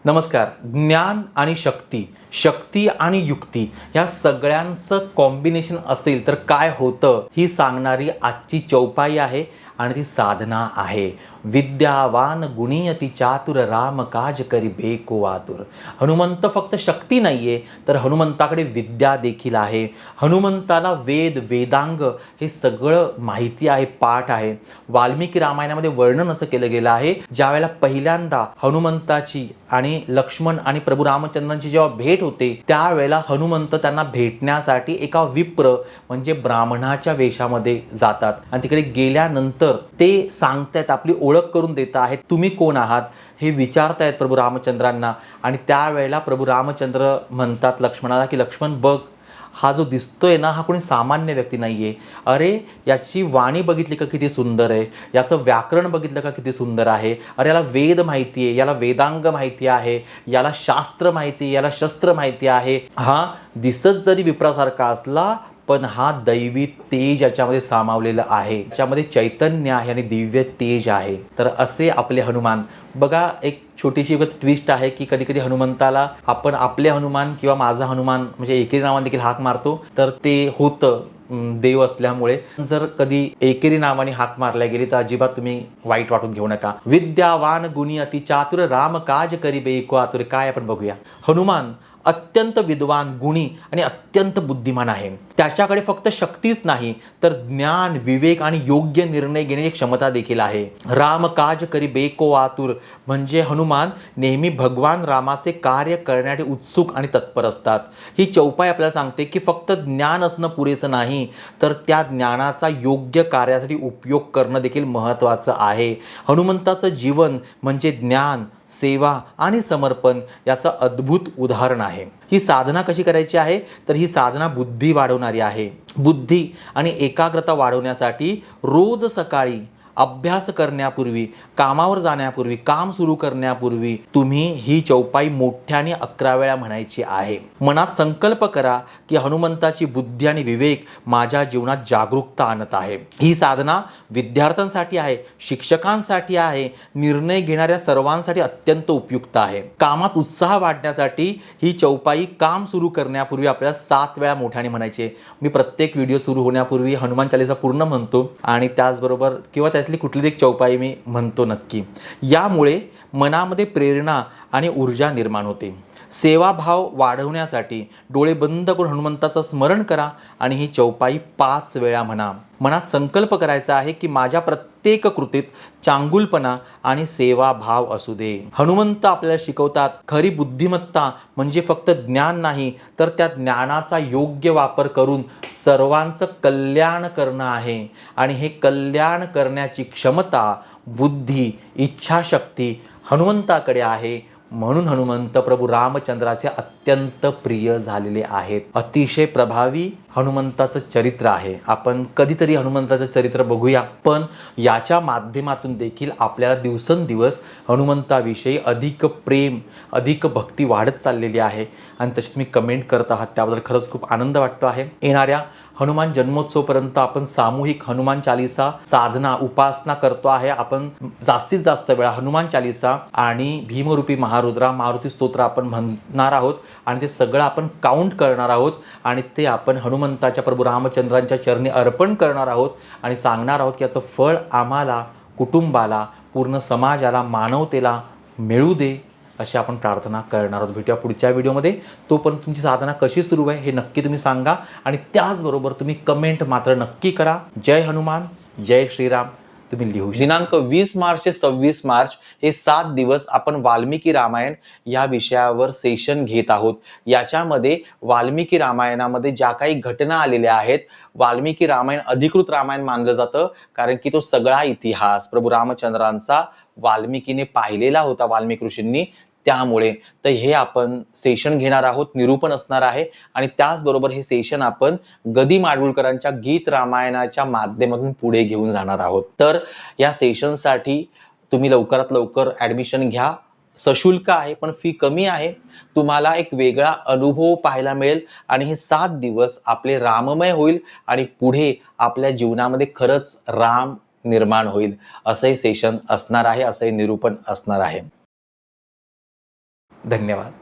नमस्कार. ज्ञान आणि शक्ती, शक्ती आणि युक्ती या सगळ्यांचं कॉम्बिनेशन असेल तर काय होतं ही सांगणारी आजची चौपाई आहे आणि ती साधना आहे. विद्यावान गुणी अति चातुर राम काज करी बेको आतुर. हनुमंत फक्त शक्ती नाहीये तर हनुमंताकडे विद्या देखील आहे. हनुमंताला वेद वेदांग हे सगळं माहिती आहे, पाठ आहे. वाल्मिकी रामायणामध्ये वर्णन असं केलं गेलं आहे, ज्यावेळेला पहिल्यांदा हनुमंताची आणि लक्ष्मण आणि प्रभू रामचंद्रांची जेव्हा भेट होते त्यावेळेला हनुमंत त्यांना भेटण्यासाठी एका विप्र म्हणजे ब्राह्मणाच्या वेशामध्ये जातात आणि तिकडे गेल्यानंतर ते सांगतायत, आपली ओळख करून देत आहेत, तुम्ही कोण आहात हे विचारतायत प्रभू रामचंद्रांना. आणि त्यावेळेला प्रभू रामचंद्र म्हणतात लक्ष्मणाला की लक्ष्मण बघ, हा जो दिसतोय ना हा कोणी सामान्य व्यक्ती नाहीये. अरे याची वाणी बघितली का किती सुंदर आहे, याचं व्याकरण बघितलं का किती सुंदर आहे. अरे याला वेद माहिती आहे, याला वेदांग माहिती आहे, याला शास्त्र माहिती आहे, याला शस्त्र माहिती आहे. हा दिसत जरी विप्रासारखा असला पण हा दैवी तेज याच्यामध्ये सामावलेलं आहे, याच्यामध्ये चैतन्य आहे आणि दिव्य तेज आहे. तर असे आपले हनुमान. बघा एक छोटीशी ट्विस्ट आहे की कधी कधी हनुमंताला आपण आपले हनुमान किंवा माझा हनुमान म्हणजे एकेरी नावाने देखील हाक मारतो, तर ते होतं देव असल्यामुळे. जर कधी एकेरी नावाने हाक मारल्या गेली तर अजिबात तुम्ही वाईट वाटून घेऊ नका. विद्यावान गुणी अति चातुर राम काज करी बेको आतुर. काय आपण बघूया. हनुमान अत्यंत विद्वान, गुणी आणि अत्यंत बुद्धिमान आहे. त्याच्याकडे फक्त शक्तीच नाही तर ज्ञान, विवेक आणि योग्य निर्णय घेण्याची क्षमता देखील आहे. राम काज करी बेको आतुर म्हणजे हनुमान नेहमी भगवान रामाचे कार्य करण्यासाठी उत्सुक आणि तत्पर असतात. ही चौपाई आपल्याला सांगते की फक्त ज्ञान असणं पुरेसं नाही तर त्या ज्ञानाचा योग्य कार्यासाठी उपयोग करणं देखील महत्त्वाचं आहे. हनुमंताचं जीवन म्हणजे ज्ञान, सेवा आणि समर्पण याचं अद्भुत उदाहरण आहे. ही साधना कशी करायची आहे तर ही साधना बुद्धी वाढवणारी आहे. बुद्धी आणि एकाग्रता वाढवण्यासाठी रोज सकाळी अभ्यास करण्यापूर्वी, कामावर जाण्यापूर्वी, काम सुरू करण्यापूर्वी तुम्ही ही चौपाई मोठ्याने 11 वेळा म्हणायची आहे. मनात संकल्प करा की हनुमंताची बुद्धी आणि विवेक माझ्या जीवनात जागरूकता आणत आहे. ही साधना विद्यार्थ्यांसाठी आहे, शिक्षकांसाठी आहे, निर्णय घेणाऱ्या सर्वांसाठी अत्यंत उपयुक्त आहे. कामात उत्साह वाढण्यासाठी ही चौपाई काम सुरू करण्यापूर्वी आपल्याला 7 वेळा मोठ्याने म्हणायचे. मी प्रत्येक व्हिडिओ सुरू होण्यापूर्वी हनुमान चालीसा पूर्ण म्हणतो आणि त्याचबरोबर किंवा त्यातली कुठली एक चौपाई मी म्हणतो नक्की. यामुळे मनामध्ये प्रेरणा आणि ऊर्जा निर्माण होते. सेवाभाव वाढवण्यासाठी डोळे बंद करून हनुमंताचं स्मरण करा आणि ही चौपाई 5 वेळा म्हणा. मनात संकल्प करायचा आहे की माझ्या प्रत्येक कृतीत चांगुलपणा आणि सेवाभाव असू दे. हनुमंत आपल्याला शिकवतात खरी बुद्धिमत्ता म्हणजे फक्त ज्ञान नाही तर त्या ज्ञानाचा योग्य वापर करून सर्वांचं कल्याण करणं आहे. आणि हे कल्याण करण्याची क्षमता, बुद्धी, इच्छाशक्ती हनुमंताकडे आहे. म्हणून हनुमंत प्रभू रामचंद्राचे अत्यंत प्रिय झालेले आहेत. अतिशय प्रभावी हनुमंताचं चरित्र आहे. आपण कधीतरी हनुमंताचं चरित्र बघूया, पण याच्या माध्यमातून देखील आपल्याला दिवसेंदिवस हनुमंताविषयी अधिक प्रेम, अधिक भक्ती वाढत चाललेली आहे. आणि तशी तुम्ही कमेंट करत आहात त्याबद्दल खरंच खूप आनंद वाटतो आहे. येणाऱ्या हनुमान जन्मोत्सवपर्यंत आपण सामूहिक हनुमान चालीसा साधना उपासना करतो आहे. आपण जास्तीत जास्त वेळा हनुमान चालीसा आणि भीमरूपी महारुद्रा मारुती स्तोत्र आपण म्हणणार आहोत आणि ते सगळं आपण काउंट करणार आहोत आणि ते आपण हनुमंताच्या प्रभू रामचंद्रांच्या चरणी अर्पण करणार आहोत आणि सांगणार आहोत की याचं फळ आम्हाला, कुटुंबाला, पूर्ण समाजाला, मानवतेला मिळू दे अशी आपण प्रार्थना करणार आहोत. भेटूया पुढच्या व्हिडिओमध्ये. तोपर्यंत तुमची साधना कशी सुरू आहे हे नक्की तुम्ही सांगा आणि त्याचबरोबर तुम्ही कमेंट मात्र नक्की करा. जय हनुमान, जय श्रीराम तुम्ही लिहू. दिनांक 20 मार्च ते 26 मार्च हे 7 दिवस आपण वाल्मिकी रामायण या विषयावर सेशन घेत आहोत. याच्यामध्ये वाल्मिकी रामायणामध्ये ज्या काही घटना आलेल्या आहेत, वाल्मिकी रामायण अधिकृत रामायण मानलं जातं कारण की तो सगळा इतिहास प्रभू रामचंद्रांचा वाल्मिकीने पाहिलेला होता, वाल्मिकी ऋषींनी. त्यामुळे तर हे आपण सेशन घेणार आहोत, निरूपण असणार आहे आणि त्याचबरोबर हे सेशन आपण गदी माडगुळकरांच्या गीत रामायणाच्या माध्यमातून पुढे घेऊन जाणार आहोत. तर या सेशनसाठी तुम्ही लवकरात लवकर ॲडमिशन घ्या. सशुल्क आहे पण फी कमी आहे. तुम्हाला एक वेगळा अनुभव पाहायला मिळेल आणि हे 7 दिवस आपले राममय होईल आणि पुढे आपल्या जीवनामध्ये खरंच राम निर्माण होईल. असं हे सेशन असणार आहे, असं हे निरूपण असणार आहे. धन्यवाद.